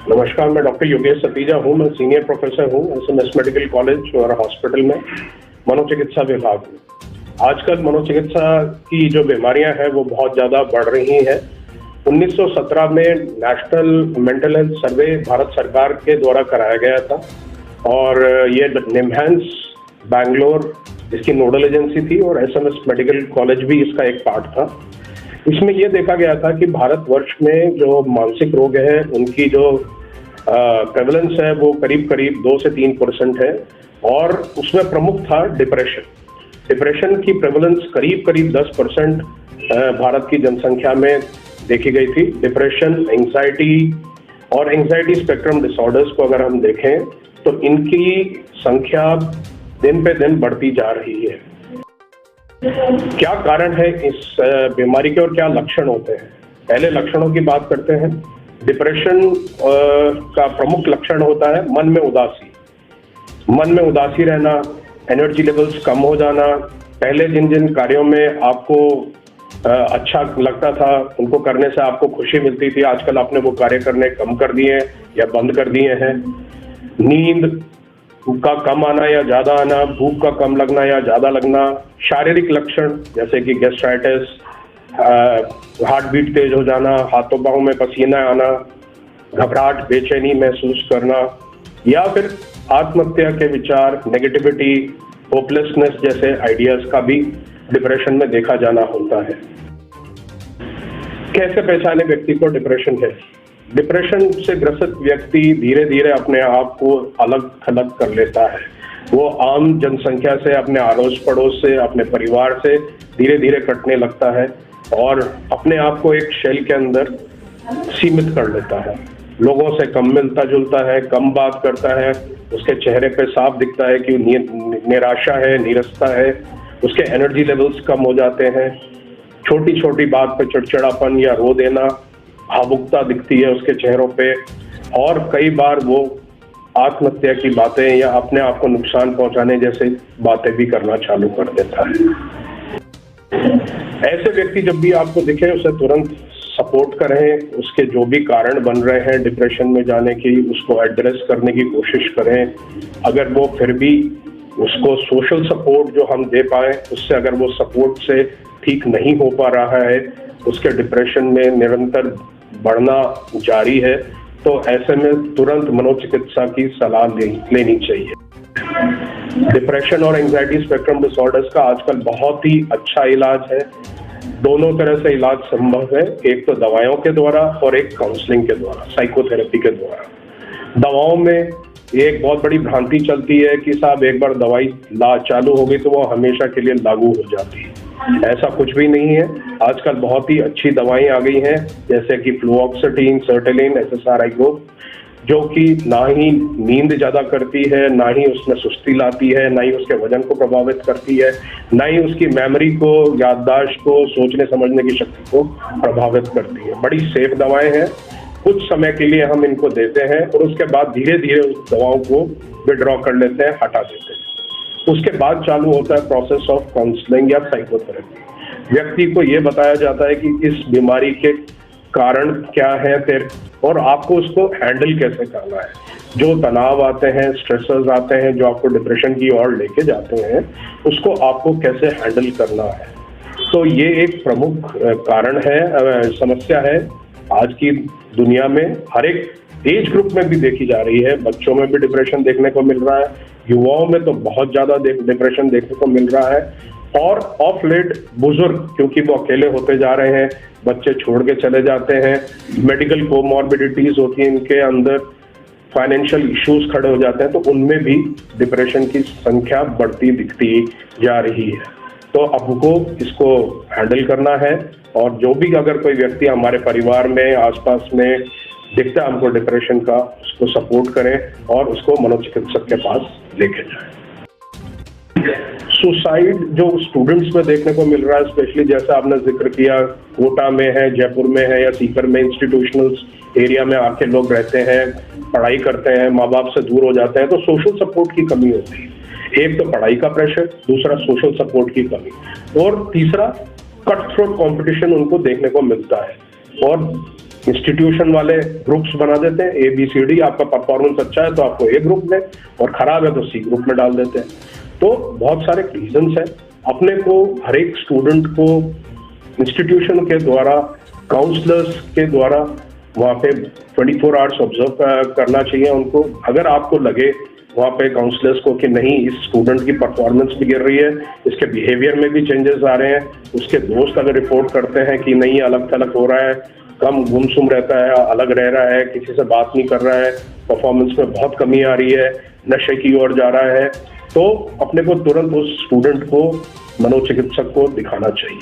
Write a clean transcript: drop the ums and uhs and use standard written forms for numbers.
नमस्कार, मैं डॉक्टर योगेश सतीजा हूँ। मैं सीनियर प्रोफेसर हूँ एसएमएस मेडिकल कॉलेज और हॉस्पिटल में मनोचिकित्सा विभाग में। आजकल मनोचिकित्सा की जो बीमारियां हैं वो बहुत ज़्यादा बढ़ रही हैं। 1917 में national mental health survey Bharat सरकार के द्वारा कराया गया था और ये निम्हांस बैंगलोर इसकी नोडल एजेंसी थी और एसएमएस मेडिकल कॉलेज भी इसका एक पार्ट था। इसमें यह देखा गया था कि भारतवर्ष में जो मानसिक रोग है उनकी जो प्रेवलेंस है वो करीब करीब 2 से 3% है और उसमें प्रमुख था डिप्रेशन की प्रेवलेंस करीब करीब 10% भारत की जनसंख्या में देखी गई थी। डिप्रेशन, एंजाइटी और एंजाइटी स्पेक्ट्रम डिसऑर्डर्स को अगर हम देखें तो इनकी संख्या दिन पे दिन बढ़ती जा रही है। क्या कारण है इस बीमारी के और क्या लक्षण होते हैं? पहले लक्षणों की बात करते हैं। डिप्रेशन का प्रमुख लक्षण होता है मन में उदासी रहना, एनर्जी लेवल्स कम हो जाना। पहले जिन जिन कार्यों में आपको अच्छा लगता था उनको करने से आपको खुशी मिलती थी, आजकल आपने वो कार्य करने कम कर दिए या बंद कर दिए हैं। नींद का कम आना या ज़्यादा आना, भूख का कम लगना या ज़्यादा लगना। शारीरिक लक्षण जैसे कि गैस्ट्राइटिस, हार्ट बीट तेज हो जाना, हाथों पाँव में पसीना आना, घबराहट, बेचैनी महसूस करना या फिर आत्महत्या के विचार, नेगेटिविटी, होपलेसनेस जैसे आइडियाज का भी डिप्रेशन में देखा जाना होता है। कैसे पहचाने व्यक्ति को डिप्रेशन है? डिप्रेशन से ग्रसित व्यक्ति धीरे धीरे अपने आप को अलग थलग कर लेता है। वो आम जनसंख्या से, अपने अड़ोस पड़ोस से, अपने परिवार से धीरे धीरे कटने लगता है और अपने आप को एक शेल के अंदर सीमित कर लेता है। लोगों से कम मिलता जुलता है, कम बात करता है, उसके चेहरे पे साफ दिखता है कि निराशा है, नीरसता है, उसके एनर्जी लेवल्स कम हो जाते हैं। छोटी छोटी बात पे चिड़चिड़ापन या रो देना, भावुकता दिखती है उसके चेहरों पे और कई बार वो आत्महत्या की बातें या अपने आप को नुकसान पहुंचाने जैसे बातें भी करना चालू कर देता है। ऐसे व्यक्ति जब भी आपको दिखे उसे तुरंत सपोर्ट करें, उसके जो भी कारण बन रहे हैं डिप्रेशन में जाने की उसको एड्रेस करने की कोशिश करें। अगर वो फिर भी उसको सोशल सपोर्ट जो हम दे पाए उससे अगर वो सपोर्ट से ठीक नहीं हो पा रहा है, उसके डिप्रेशन में निरंतर बढ़ना जारी है, तो ऐसे में तुरंत मनोचिकित्सा की सलाह लेनी चाहिए। डिप्रेशन और एंजाइटी स्पेक्ट्रम डिसऑर्डर्स का आजकल बहुत ही अच्छा इलाज है। दोनों तरह से इलाज संभव है, एक तो दवाइयों के द्वारा और एक काउंसलिंग के द्वारा, साइकोथेरेपी के द्वारा। दवाओं में एक बहुत बड़ी भ्रांति चलती है कि साहब एक बार दवाई चालू हो गई तो वो हमेशा के लिए लागू हो जाती है। ऐसा कुछ भी नहीं है। आजकल बहुत ही अच्छी दवाएं आ गई हैं जैसे कि फ्लुओक्सेटिन, सर्टेलिन, SSRI ग्रुप, जो कि ना ही नींद ज़्यादा करती है, ना ही उसमें सुस्ती लाती है, ना ही उसके वजन को प्रभावित करती है, ना ही उसकी मेमोरी को, याददाश्त को, सोचने समझने की शक्ति को प्रभावित करती है। बड़ी सेफ दवाएं हैं। कुछ समय के लिए हम इनको देते हैं और उसके बाद धीरे धीरे उस दवाओं को विड्रॉ कर लेते हैं, हटा देते हैं। उसके बाद चालू होता है प्रोसेस ऑफ काउंसलिंग या साइकोथेरेपी। व्यक्ति को ये बताया जाता है कि इस बीमारी के कारण क्या है और आपको उसको हैंडल कैसे करना है। जो तनाव आते हैं, स्ट्रेसर्स आते हैं जो आपको डिप्रेशन की ओर लेके जाते हैं, उसको आपको कैसे हैंडल करना है। तो ये एक प्रमुख कारण है, समस्या है आज की दुनिया में। हर एक एज ग्रुप में भी देखी जा रही है। बच्चों में भी डिप्रेशन देखने को मिल रहा है, युवाओं में तो बहुत ज़्यादा डिप्रेशन देखने को मिल रहा है और ऑफ लेट बुजुर्ग, क्योंकि वो अकेले होते जा रहे हैं, बच्चे छोड़ के चले जाते हैं, मेडिकल कोमॉर्बिडिटीज होती हैं इनके अंदर, फाइनेंशियल इश्यूज खड़े हो जाते हैं, तो उनमें भी डिप्रेशन की संख्या बढ़ती दिखती जा रही है। तो आपको इसको हैंडल करना है और जो भी अगर कोई व्यक्ति हमारे परिवार में, आसपास में दिखता है हमको डिप्रेशन का, उसको सपोर्ट करें और उसको मनोचिकित्सक के पास लेके जाएं। सुसाइड जो स्टूडेंट्स में देखने को मिल रहा है, स्पेशली जैसा आपने जिक्र किया, कोटा में है, जयपुर में है या सीकर में, इंस्टीट्यूशनल एरिया में आके लोग रहते हैं, पढ़ाई करते हैं, माँ बाप से दूर हो जाते हैं, तो सोशल सपोर्ट की कमी होती है। एक तो पढ़ाई का प्रेशर, दूसरा सोशल सपोर्ट की कमी और तीसरा कट थ्रोट कॉम्पिटिशन उनको देखने को मिलता है। और इंस्टीट्यूशन वाले ग्रुप्स बना देते हैं, ABCD, आपका परफॉर्मेंस अच्छा है तो आपको A ग्रुप में, और खराब है तो C ग्रुप में डाल देते हैं। तो बहुत सारे रीजंस हैं। अपने को हर एक स्टूडेंट को इंस्टीट्यूशन के द्वारा, काउंसलर्स के द्वारा वहाँ पे 24 आवर्स ऑब्जर्व करना चाहिए उनको। अगर आपको लगे वहाँ पे काउंसलर्स को कि नहीं, इस स्टूडेंट की परफॉर्मेंस भी गिर रही है, इसके बिहेवियर में भी चेंजेस आ रहे हैं, उसके दोस्त अगर रिपोर्ट करते हैं कि नहीं अलग थलग हो रहा है, कम गुमसुम रहता है, अलग रह रहा है, किसी से बात नहीं कर रहा है, परफॉर्मेंस में बहुत कमी आ रही है, नशे की ओर जा रहा है, तो अपने को तुरंत उस स्टूडेंट को मनोचिकित्सक को दिखाना चाहिए।